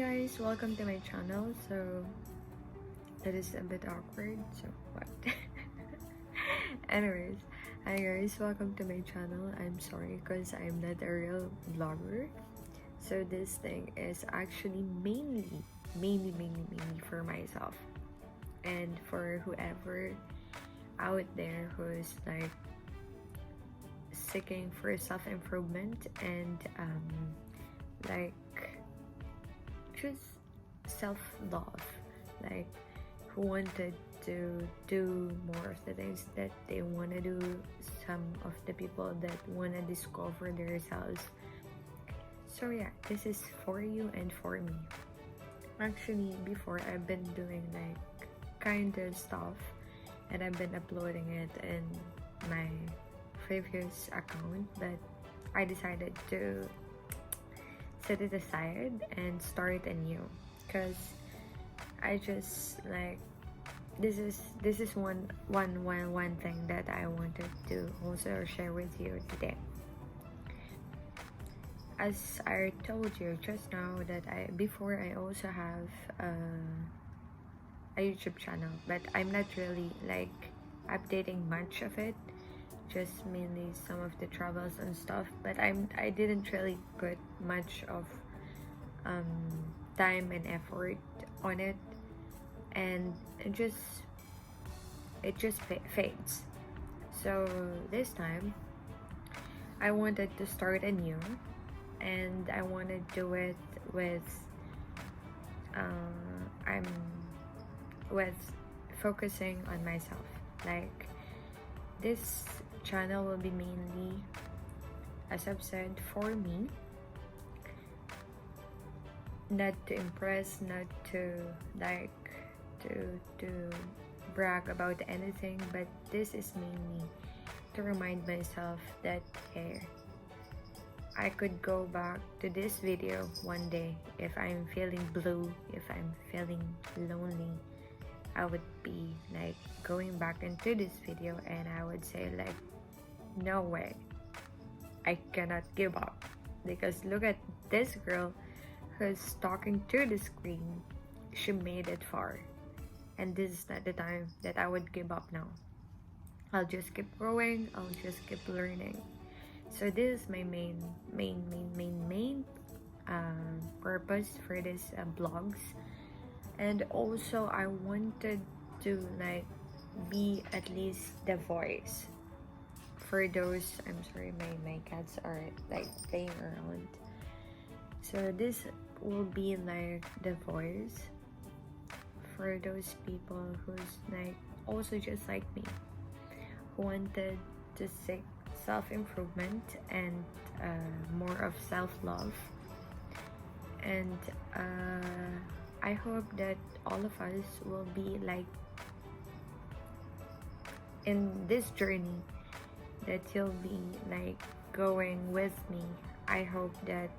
guys, welcome to my channel. So that is a bit awkward, so what? Anyways, hi guys, welcome to my channel. I'm sorry because I'm not a real vlogger. So this thing is actually mainly for myself and for whoever out there who's like seeking for self-improvement and like just self-love, like who wanted to do more of the things that they want to do, some of the people that want to discover themselves. So yeah, this is for you and for me. Actually, before I've been doing like kind of stuff and I've been uploading it in my previous account, but I decided to set it aside and start anew because I just like this is one thing that I wanted to also share with you today. As I told you just now that I also have a YouTube channel, but I'm not really like updating much of it, just mainly some of the travels and stuff, but I didn't really put much of time and effort on it, and it just fades. So this time I wanted to start anew, and I want to do it with I'm with focusing on myself. Like this channel will be mainly, as I've said, for me, not to impress, not to like to brag about anything, but this is mainly to remind myself that hey, I could go back to this video one day if I'm feeling blue, if I'm feeling lonely. I would be like going back into this video and I would say like, no way, I cannot give up, because look at this girl who's talking to the screen. She made it far, and this is not the time that I would give up now. I'll just keep growing, I'll just keep learning. So this is my main purpose for this vlogs. And also I wanted to like be at least the voice for those, I'm sorry, my cats are like playing around. So this will be like the voice for those people who's like also just like me, who wanted to seek self-improvement and more of self-love. And I hope that all of us will be like in this journey, that you'll be like going with me. I hope that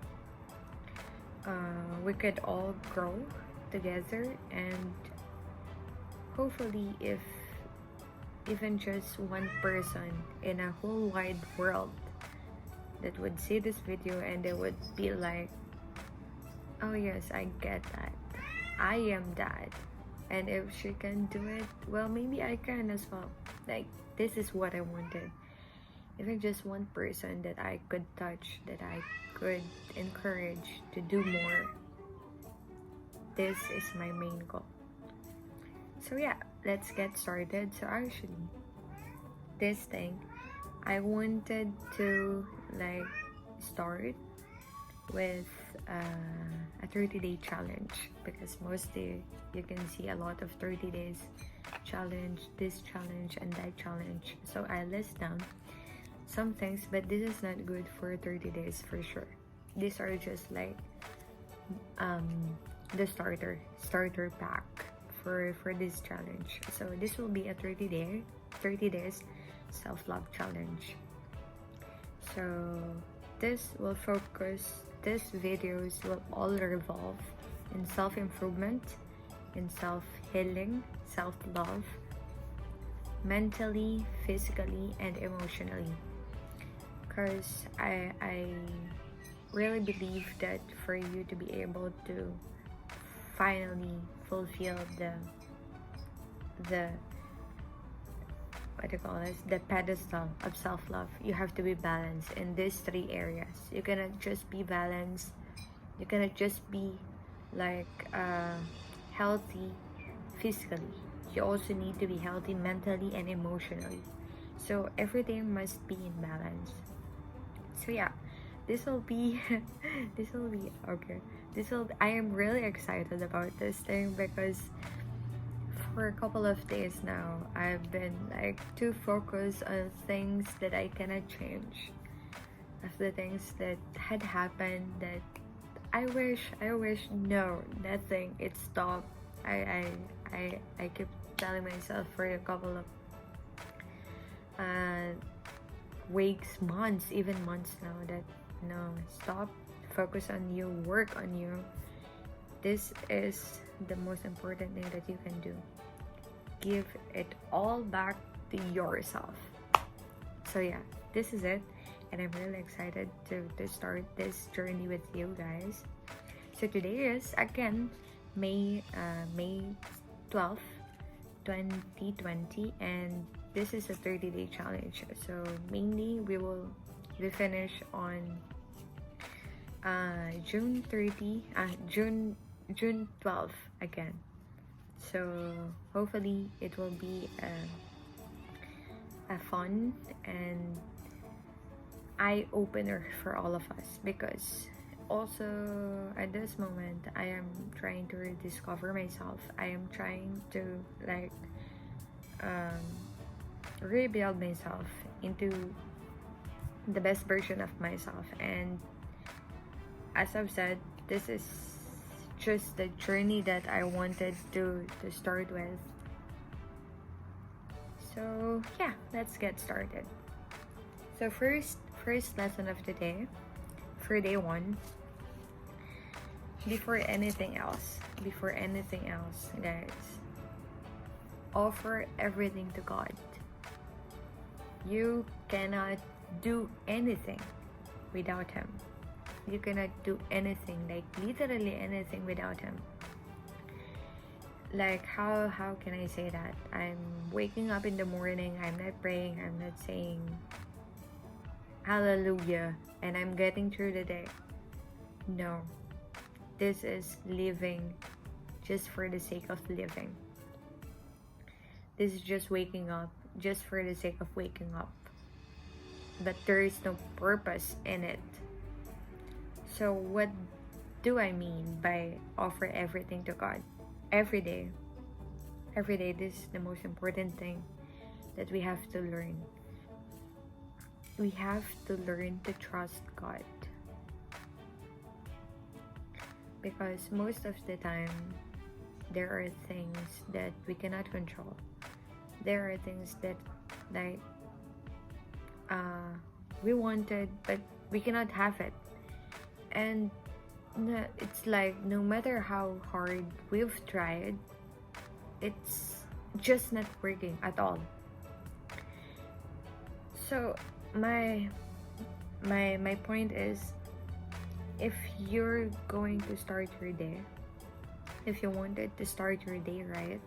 we could all grow together, and hopefully if even just one person in a whole wide world that would see this video and they would be like, oh yes, I get that, I am that, and if she can do it, well, maybe I can as well. Like this is what I wanted. Even just one person that I could touch, that I could encourage to do more, this is my main goal. So yeah, let's get started. So actually, this thing I wanted to like start with a 30-day challenge, because mostly you can see a lot of 30 days challenge, this challenge and that challenge. So I list down some things, but this is not good for 30 days for sure. These are just like the starter pack for this challenge. So this will be a 30 days self-love challenge. So this videos will all revolve in self-improvement, in self-healing, self-love, mentally, physically, and emotionally. Because I really believe that for you to be able to finally fulfill the what do you call this, the pedestal of self-love, you have to be balanced in these three areas. You cannot just be balanced, you cannot just be like healthy physically, you also need to be healthy mentally and emotionally. So everything must be in balance. So yeah, this will be this will be okay. I am really excited about this thing because for a couple of days now I've been like too focused on things that I cannot change, of the things that had happened that I wish no, nothing, it stopped. I keep telling myself for a couple of weeks, months, even months now that no, stop, focus on you, work on you. This is the most important thing that you can do. Give it all back to yourself. So yeah, this is it, and I'm really excited to start this journey with you guys. So today is again May 12th, 2020, and this is a 30-day challenge. So mainly we finish on June 12th again. So hopefully it will be a fun and eye opener for all of us, because also at this moment I am trying to rediscover myself. I am trying to like rebuild myself into the best version of myself, and as I've said, this is just the journey that I wanted to start with. So yeah, let's get started. So first lesson of the day for day 1. Before anything else, guys, offer everything to God. You cannot do anything without Him. You cannot do anything, like literally anything, without Him. Like how can I say that? I'm waking up in the morning, I'm not praying, I'm not saying hallelujah, and I'm getting through the day. No, this is living just for the sake of living. This is just waking up just for the sake of waking up, but there is no purpose in it. So what do I mean by offer everything to God? Every day, this is the most important thing that we have to learn. We have to learn to trust God, because most of the time there are things that we cannot control. There are things that like we wanted but we cannot have it, and it's like no matter how hard we've tried, it's just not working at all. So my point is, if you're going to start your day, if you wanted to start your day right,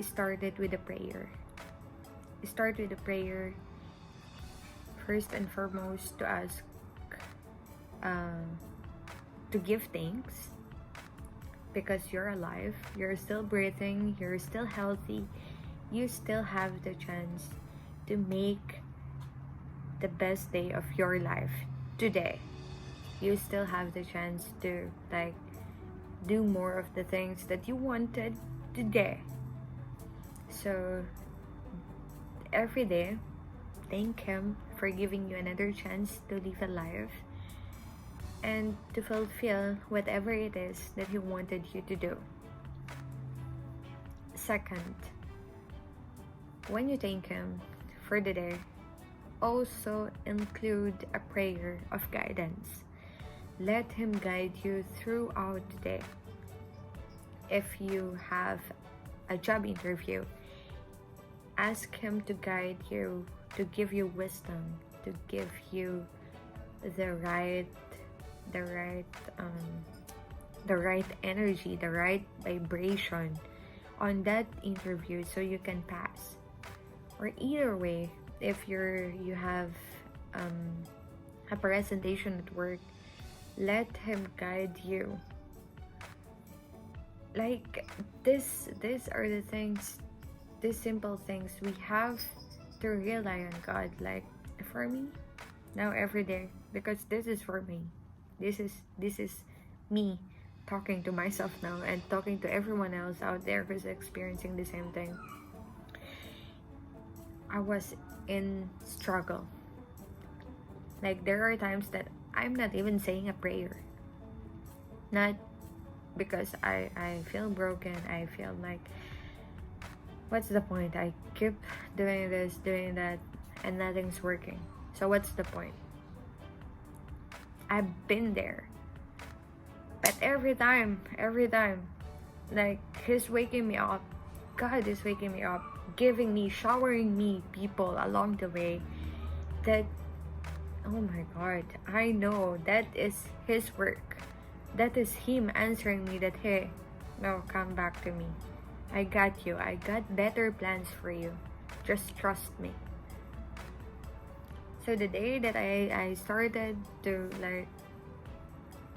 start it with a prayer. Start with a prayer first and foremost, to ask to give thanks because you're alive, you're still breathing, you're still healthy, you still have the chance to make the best day of your life today. You still have the chance to like do more of the things that you wanted today. So every day, thank Him for giving you another chance to live a life and to fulfill whatever it is that He wanted you to do. Second, when you thank Him for the day, also include a prayer of guidance. Let Him guide you throughout the day. If you have a job interview, ask Him to guide you, to give you wisdom, to give you the right the right energy, the right vibration on that interview so you can pass. Or either way, if you have a presentation at work, let him guide you. Like these are the things, these simple things we have to rely on God. Like for me, now every day, because this is for me. This is me talking to myself now and talking to everyone else out there who's experiencing the same thing. I was in struggle. Like there are times that I'm not even saying a prayer. Not because I feel broken. I feel like, what's the point? I keep doing this, doing that, and nothing's working. So what's the point? I've been there. But every time, like He's waking me up. God is waking me up, giving me, showering me people along the way that, oh my God, I know that is His work. That is Him answering me that, hey, no, come back to me. I got you. I got better plans for you. Just trust me. So the day that I started to, like,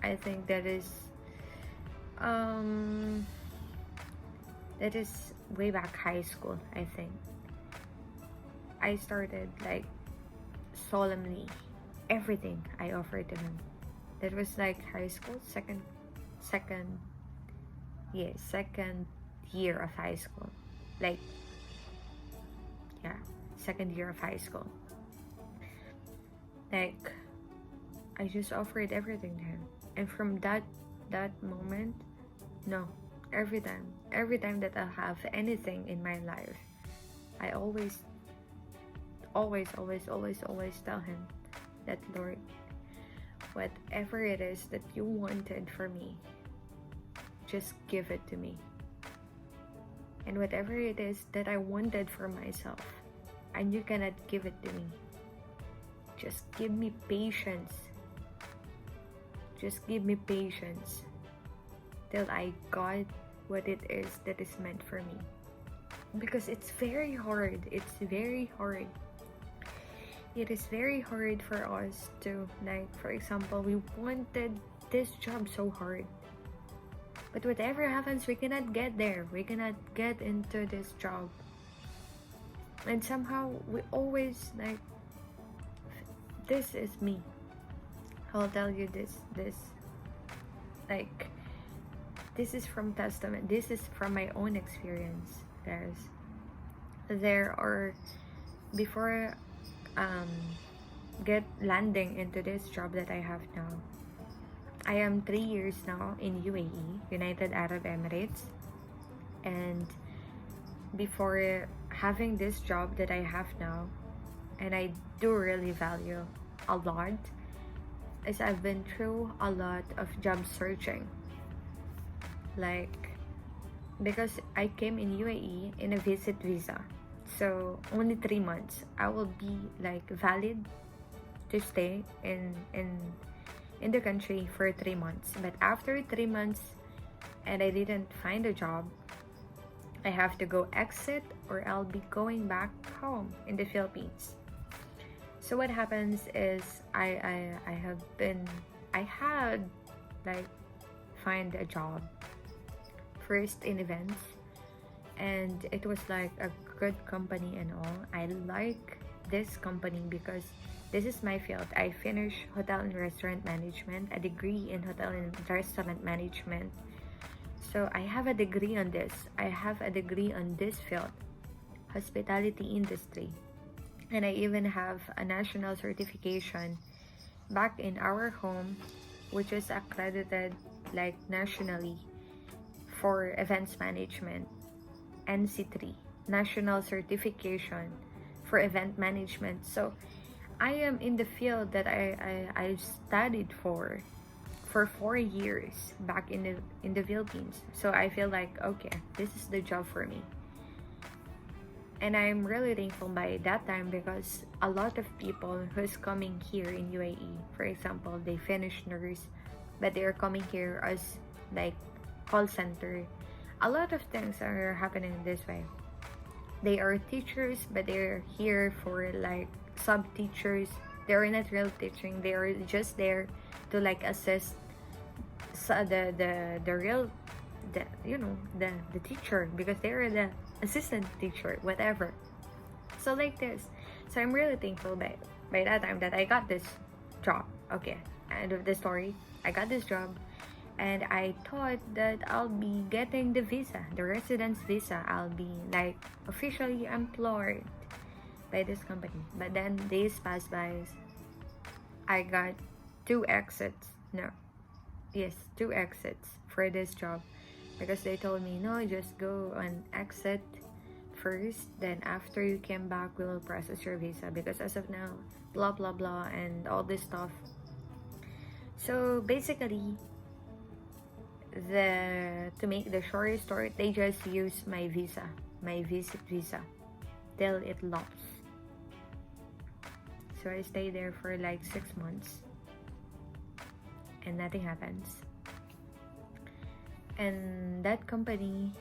I think that is way back high school, I think. I started like solemnly everything I offered to him. That was like high school, second year of high school. Like, yeah, second year of high school. Like, I just offered everything to him. And from that moment, no, every time that I have anything in my life, I always tell him that, Lord, whatever it is that you wanted for me, just give it to me. And whatever it is that I wanted for myself, and you cannot give it to me, just give me patience. Just give me patience till I got what it is that is meant for me. Because it's very hard. It's very hard. It is very hard for us to, like, for example, we wanted this job so hard. But whatever happens, we cannot get there. We cannot get into this job. And somehow, we always, like, this is me. I'll tell you this, like, this is from Testament. This is from my own experience. There are, before get landing into this job that I have now, I am 3 years now in UAE, United Arab Emirates. And before having this job that I have now, and I do really value a lot, is I've been through a lot of job searching. Like, because I came in UAE in a visit visa, so only 3 months I will be like valid to stay in the country for 3 months. But after 3 months and I didn't find a job, I have to go exit, or I'll be going back home in the Philippines. So what happens is I had like find a job first in events, and it was like a good company and all. I like this company because this is my field. I finished hotel and restaurant management, a degree in hotel and restaurant management. So I have a degree on this. I have a degree on this field, hospitality industry. And I even have a national certification back in our home, which is accredited like nationally for events management. NC3, national certification for event management. So I am in the field that I studied for 4 years back in the Philippines. So I feel like, okay, this is the job for me. And I'm really thankful by that time, because a lot of people who's coming here in UAE, for example, they finished nurse, but they are coming here as like call center. A lot of things are happening this way. They are teachers, but they're here for like sub teachers. They're not real teaching. They are just there to like assist the real, the teacher, because they're the assistant teacher, whatever. So like this. So I'm really thankful by that time that I got this job. Okay, end of the story. I got this job, and I thought that I'll be getting the visa, the residence visa. I'll be like officially employed by this company. But then days passed by. I got two exits. No, yes, two exits for this job, because they told me, no, just go on exit first, then after you came back, we will process your visa, because as of now, blah blah blah and all this stuff. So basically, to make the short story, they just use my visa, my visit visa, till it lost. So I stayed there for like 6 months, and nothing happens. And that company,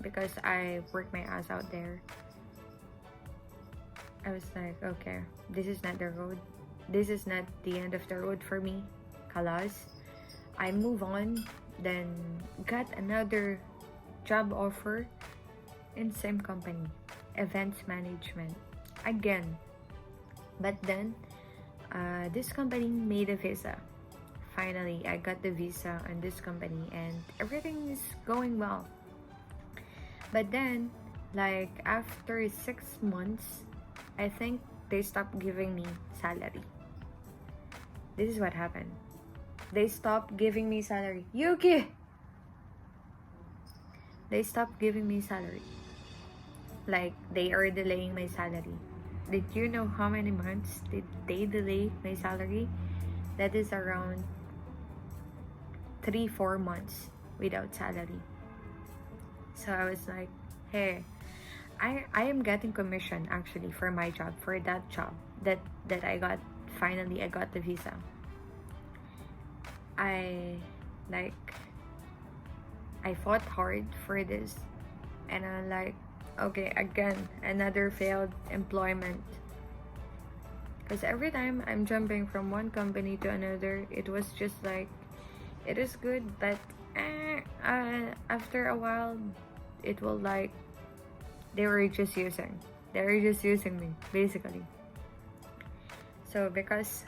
because I worked my ass out there, I was like, okay, this is not the road. This is not the end of the road for me. Kalas. I move on, then got another job offer in same company, events management again. But then this company made a visa. Finally, I got the visa on this company, and everything is going well. But then, like after 6 months, I think they stopped giving me salary. This is what happened. They stopped giving me salary. Yuki! They stopped giving me salary. Like, they are delaying my salary. Did you know how many months did they delay my salary? That is around 3-4 months without salary. So I was like, hey, I am getting commission actually for my job, for that job that I got. Finally, I got the visa. I fought hard for this, and I'm like, okay, again, another failed employment. Because every time I'm jumping from one company to another, it was just like, it is good, but after a while, it will like, they were just using me, basically. So because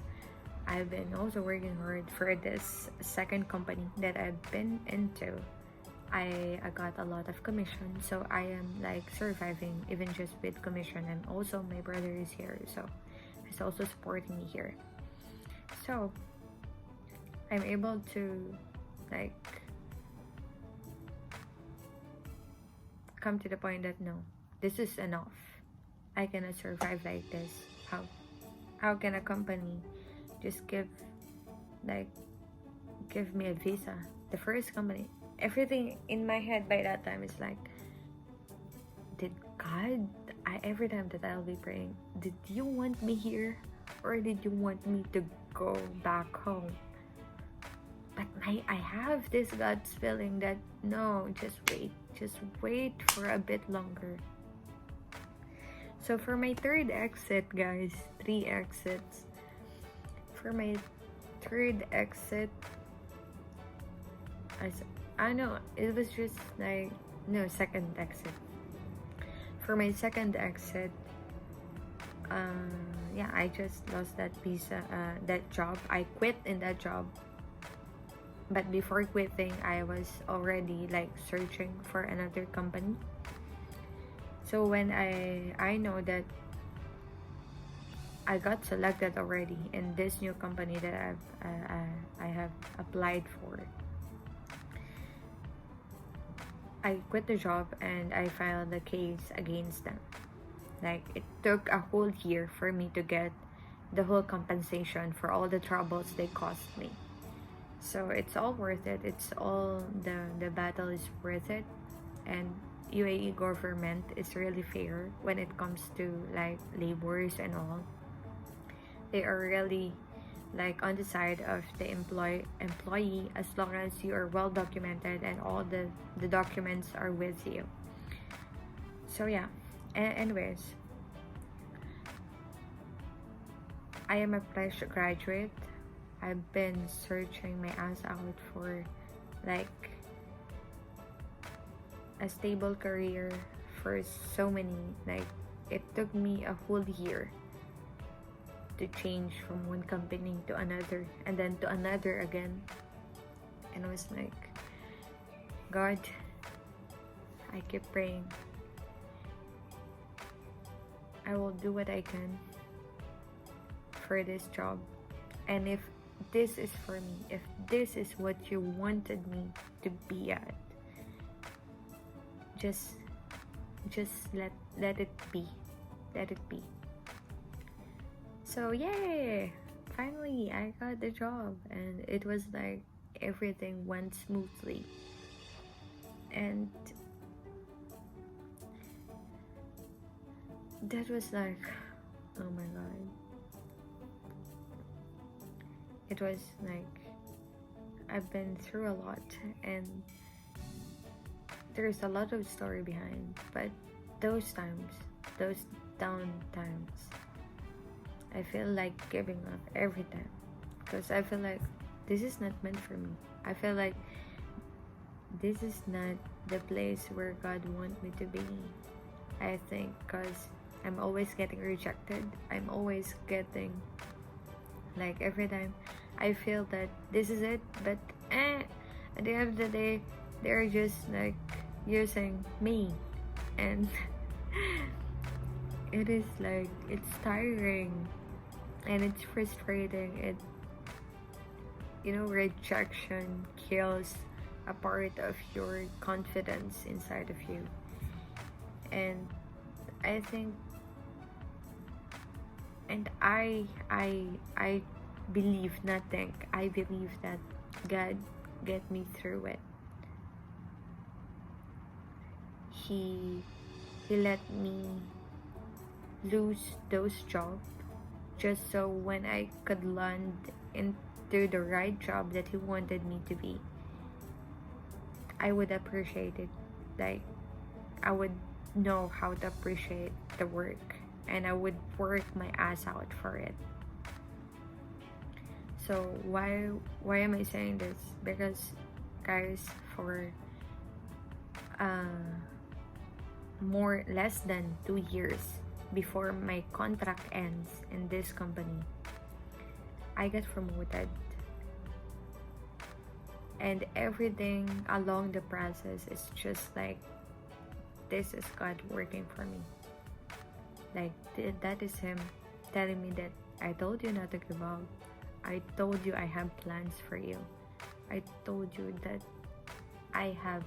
I've been also working hard for this second company that I've been into, I got a lot of commission, so I am like surviving even just with commission. And also my brother is here, so he's also supporting me here. So I'm able to like come to the point that no, this is enough. I cannot survive like this. How can a company just give me a visa? The first company, everything in my head by that time is like, did God, every time that I'll be praying, did you want me here, or did you want me to go back home? But I have this God's feeling that no, just wait for a bit longer. So for my third exit, guys, 3 exits. For my third exit, I know it was just like, no, second exit. For my second exit, yeah, I just lost that visa, that job. I quit in that job. But before quitting, I was already like searching for another company. So when I know that I got selected already in this new company that I have applied for, I quit the job and I filed a case against them. Like, it took a whole year for me to get the whole compensation for all the troubles they caused me. So it's all worth it. It's all, the battle is worth it. And UAE government is really fair when it comes to like labors and all. They are really like on the side of the employee, as long as you are well documented and all the documents are with you. So yeah, anyways, I am a fresh graduate. I've been searching my ass out for like a stable career for so many, like it took me a whole year to change from one company to another and then to another again. And I was like, God, I keep praying. I will do what I can for this job. And if this is for me, if this is what you wanted me to be at, just let it be. Let it be. So yay! Finally I got the job, and it was like everything went smoothly. And that was like, oh my god. It was like I've been through a lot, and there's a lot of story behind, but those times, those down times, I feel like giving up every time, because I feel like this is not meant for me. I feel like this is not the place where God wants me to be. I think because I'm always getting rejected. I'm always getting, like, every time I feel that this is it, but at the end of the day, they're just like using me, and it is like, it's tiring and it's frustrating. It, rejection kills a part of your confidence inside of you. And I think, and I believe, not think, I believe that God get me through it. He let me lose those jobs just so when I could land into the right job that He wanted me to be, I would appreciate it. Like, I would know how to appreciate the work, and I would work my ass out for it. So why am I saying this? Because, guys, for less than 2 years before my contract ends in this company, I got promoted, and everything along the process is just like, this is God working for me. Like, that is Him telling me that I told you not to give up. I told you I have plans for you. I told you that I have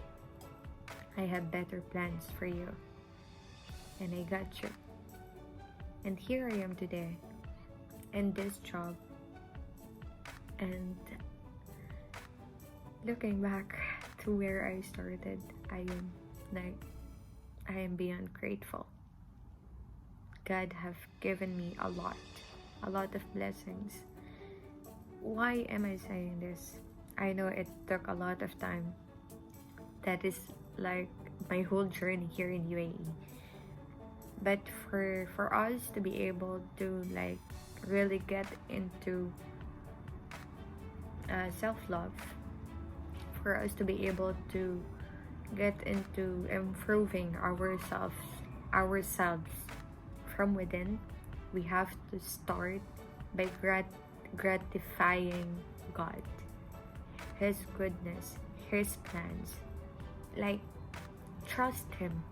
better plans for you, and I got you. And here I am today in this job, and looking back to where I started, I am beyond grateful. God have given me a lot of blessings. Why am I saying this? I know it took a lot of time. That is like my whole journey here in UAE. But for us to be able to like really get into self-love, for us to be able to get into improving ourselves from within, we have to start by gratifying God, His goodness, His plans. Like, trust Him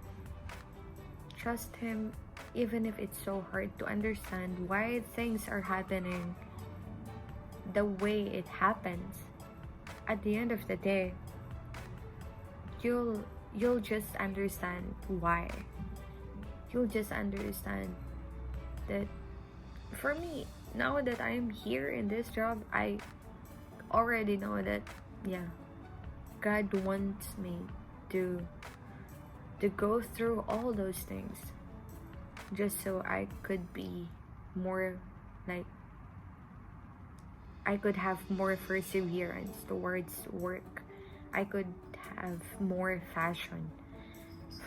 even if it's so hard to understand why things are happening the way it happens. At the end of the day, you'll just understand why. You'll just understand that, for me, now that I'm here in this job, I already know that, yeah, God wants me to go through all those things just so I could be more like I could have more perseverance towards work. I could have more passion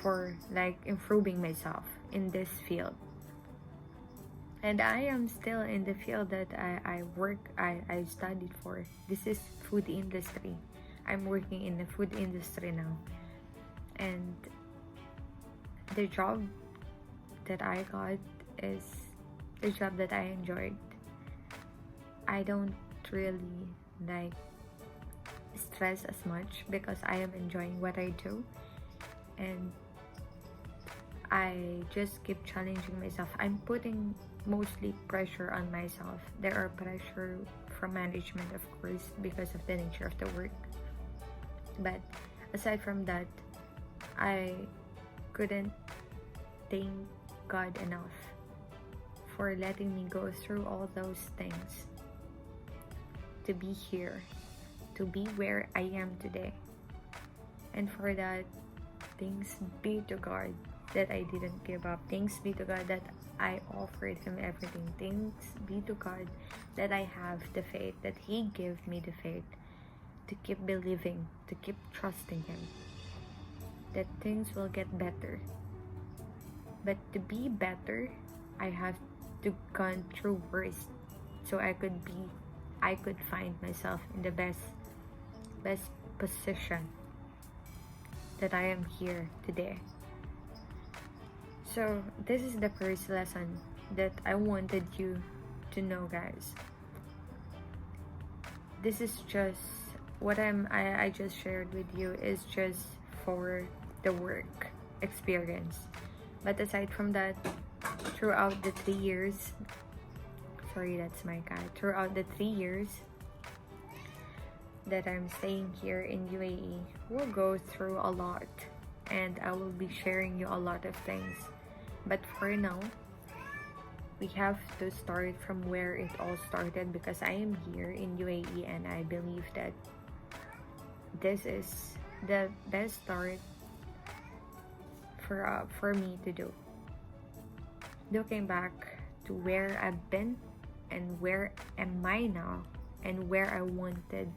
for like improving myself in this field. And I am still in the field that I studied for. This is food industry. I'm working in the food industry now. And the job that I got is the job that I enjoyed. I don't really like stress as much because I am enjoying what I do, and I just keep challenging myself. I'm putting mostly pressure on myself. There are pressure from management, of course, because of the nature of the work. But aside from that, I couldn't thank God enough for letting me go through all those things to be here, to be where I am today. And for that, thanks be to God that I didn't give up. Thanks be to God that I offered Him everything. Thanks be to God that I have the faith, that He gave me the faith to keep believing, to keep trusting Him, that things will get better. But to be better, I have to gone through worse, so I could find myself in the best position that I am here today. So this is the first lesson that I wanted you to know, guys. This is just what I just shared with you is just for the work experience. But aside from that, throughout the 3 years, sorry, that's my cat. Throughout the 3 years that I'm staying here in UAE, we'll go through a lot, and I will be sharing you a lot of things. But for now, we have to start from where it all started, because I am here in UAE and I believe that this is the best start for me to do. Looking back to where I've been and where am I now and where I wanted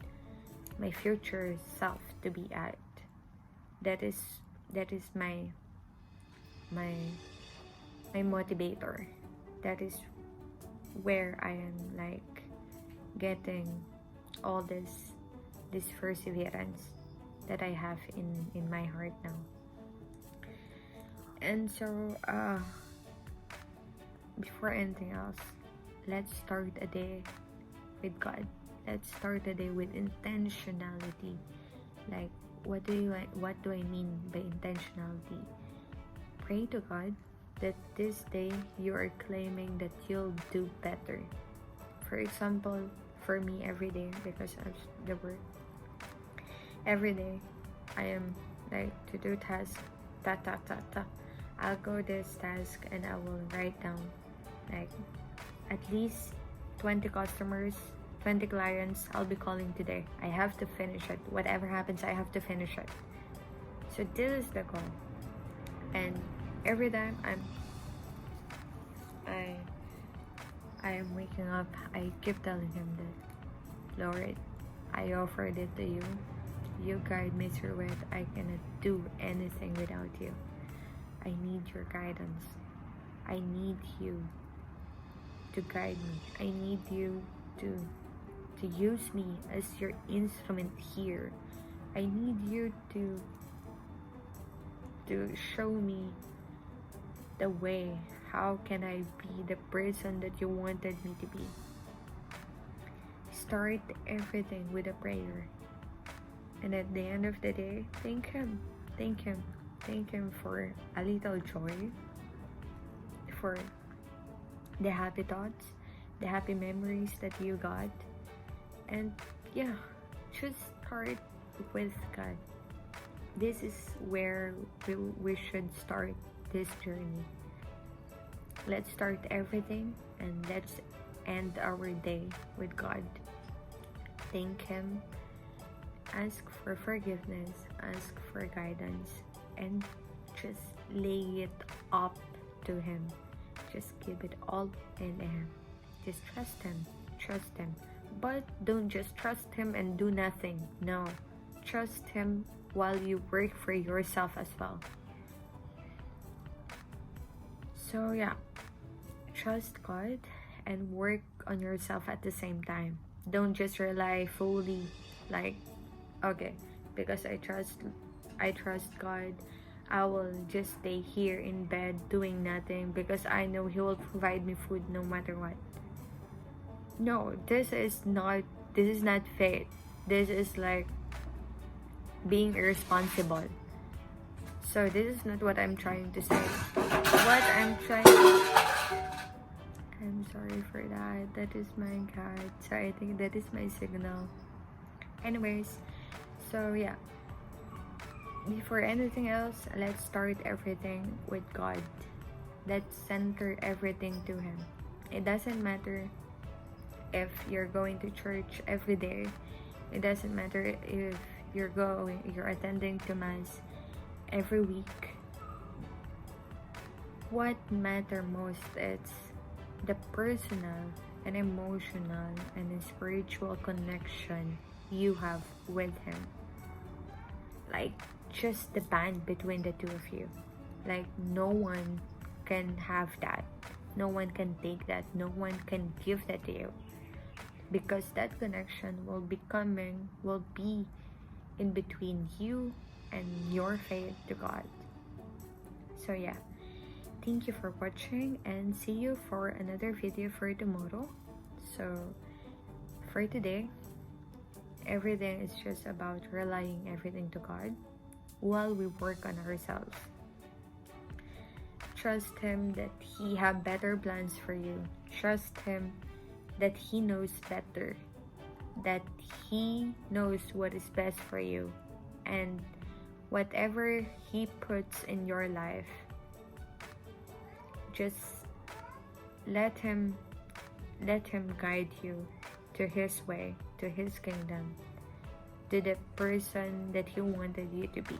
my future self to be at, that is my motivator. That is where I am like getting all this perseverance that I have in my heart now. And so before anything else, let's start a day with God. Let's start a day with intentionality. Like, what do I mean by intentionality? Pray to God that this day you are claiming that you'll do better. For example, for me, every day, because of the work, every day I am like to do task, I'll go this task and I will write down like at least 20 customers, 20 clients I'll be calling today. I have to finish it. Whatever happens, I have to finish it. So this is the goal. And every time I am waking up, I keep telling Him that, Lord, I offered it to you. You guide me through it. I cannot do anything without you. I need your guidance. I need you to guide me. I need you to use me as your instrument here. I need you to show me the way. How can I be the person that you wanted me to be? Start everything with a prayer. And at the end of the day, thank Him. Thank Him. Thank Him for a little joy, for the happy thoughts, the happy memories that you got. And yeah, just start with God. This is where we should start this journey. Let's start everything and let's end our day with God. Thank Him. Ask for forgiveness, ask for guidance, and just lay it up to Him. Just give it all in Him. Just trust Him. Trust Him But don't just trust him and do nothing. No, trust him while you work for yourself as well. So yeah, trust God and work on yourself at the same time. Don't just rely fully like, okay, because I trust God, I will just stay here in bed doing nothing because I know he will provide me food no matter what. No, this is not faith. This is like being irresponsible. So this is not what I'm trying to say. What I'm sorry for that. That is my cat. So I think that is my signal. Anyways, so yeah. Before anything else, let's start everything with God. Let's center everything to Him. It doesn't matter if you're going to church every day. It doesn't matter if you're attending to Mass every week. What matter most is the personal and emotional and spiritual connection you have with Him. Like just the bond between the two of you. Like no one can have that. No one can take that. No one can give that to you. Because that connection will be in between you and your faith to God. So yeah, thank you for watching and see you for another video for tomorrow. So for today, everything is just about relying everything to God while we work on ourselves. Trust Him that He have better plans for you. Trust Him that He knows better, that He knows what is best for you, and whatever He puts in your life, just let Him guide you to His way, to His kingdom, to the person that He wanted you to be.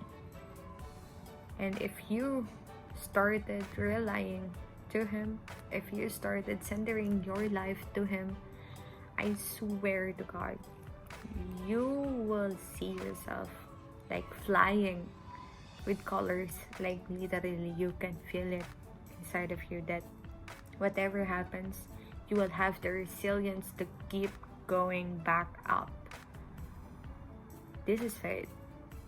And if you started relying to Him, if you started centering your life to Him, I swear to God, you will see yourself like flying with colors. Like literally you can feel it inside of you that whatever happens, you will have the resilience to keep going back up. This is faith.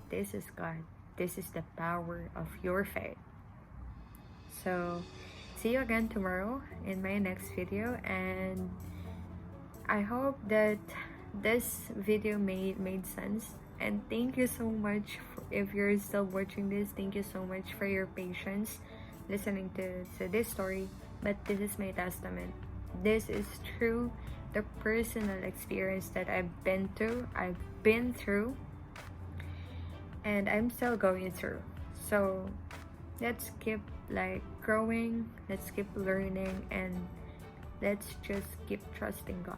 This is God. This is the power of your faith. So see you again tomorrow in my next video, and I hope that this video made sense. And thank you so much if you're still watching this. Thank you so much for your patience listening to this story. But this is my testament. This is true, the personal experience that I've been through, and I'm still going through. So let's keep like growing, let's keep learning, and let's just keep trusting God.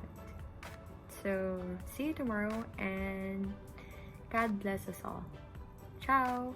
So see you tomorrow, and God bless us all. Ciao.